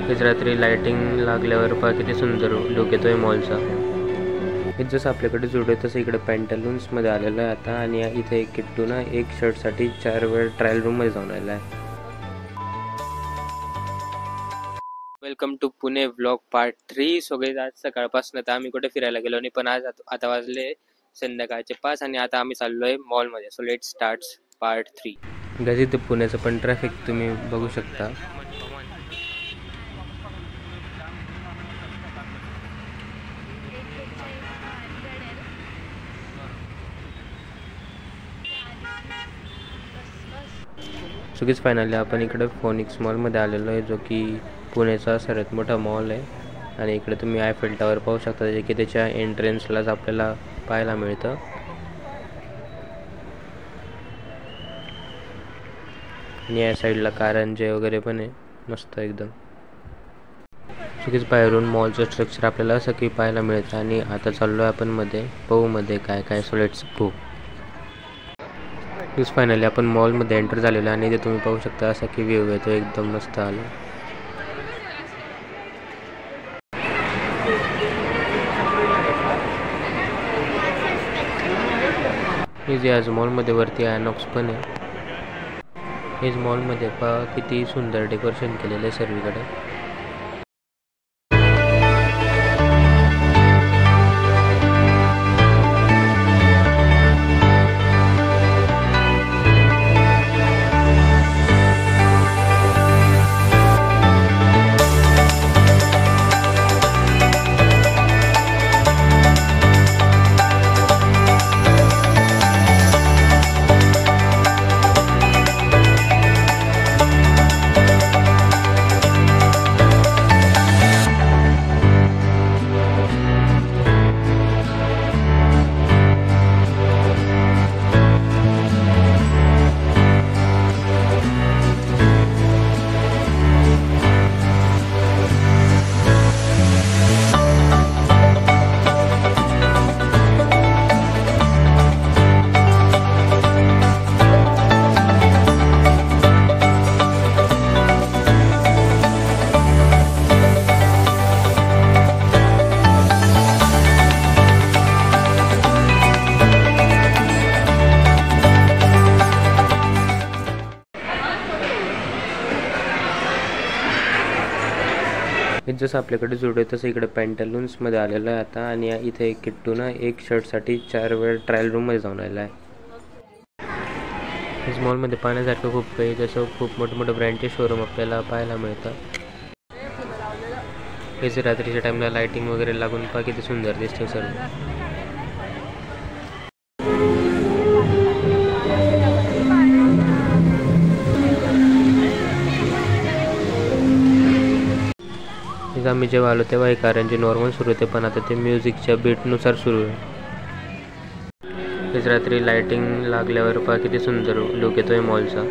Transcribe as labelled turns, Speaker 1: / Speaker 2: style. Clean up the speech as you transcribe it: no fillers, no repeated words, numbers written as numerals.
Speaker 1: हेच रात्री लाइटिंग लागल्यावर पहा किती सुंदर लुक येतोय मॉलचा। हे जसं आपल्याकडे जुडे तसं इकडे पॅन्टलून्समध्ये आलेलं आहे आता। आणि इथे एक किट्टू ना एक शर्टसाठी 4 वेळ ट्रायल रूममध्ये जाऊन आलेला आहे। Welcome to Pune vlog part 3। सगळे आज सकाळपासून तर आम्ही कुठे फिरायला गेलो नाही, पण आज आता वाजले संध्याकाळचे 5 आणि आता आम्ही चाललोय मॉलमध्ये। So let start part 3। Guys इथे पुण्याचं पण ट्रॅफिक तुम्ही बघू शकता। सगळीच फायनली आपण इकडे फोनिक्स मॉलमध्ये आलेलो आहे, जो की पुण्याचा सर्वात मोठा मॉल आहे। आणि इकडे तुम्ही आयफेल टावर पाहू शकता, जे की त्याच्या एंट्रन्सलाच आपल्याला पाहायला मिळतं। आणि या साईडला कारंजे वगैरे पण आहे, मस्त एकदम। सगळीच बाहेरून मॉलचं स्ट्रक्चर आपल्याला असं की पाहायला मिळतं। आणि आता चाललो आहे आपण मध्ये पाहू मध्ये काय काय। So let's go. फायनली आपण मॉलमध्ये एंटर झालेलो आहे आणि इथे तुम्ही पाहू शकता असा की व्ह्यू येतो, एकदम मस्त आला। हे आज मॉलमध्ये वरती आयनॉक्स पण आहे। हेच मॉलमध्ये पहा किती सुंदर डेकोरेशन केलेलं आहे सर्वीकडे। हे जसं आपल्याकडे जुडे तसं इकडे पॅन्टलून्समध्ये आलेलं आहे आता। आणि इथे एक किट्टू ना एक शर्टसाठी 4 वेळ ट्रायल रूममध्ये जाऊन आलेला आहे। इस मॉलमध्ये पाहण्यासारखं खूप काही, जसं खूप मोठे ब्रँडचे शोरूम आपल्याला पाहायला मिळतात। हेच रात्रीच्या टाईमला लाइटिंग वगैरे लागून पहा किती सुंदर दिसते सर्व। आम्ही जेव्हा आलो तेव्हा हे कारंजे नॉर्मल सुरू होते, पण आता ते म्युझिकच्या बीटनुसार सुरू आहे। हेच रात्री लाइटिंग लागल्यावर पहा किती सुंदर लुक येतोय मॉलचा।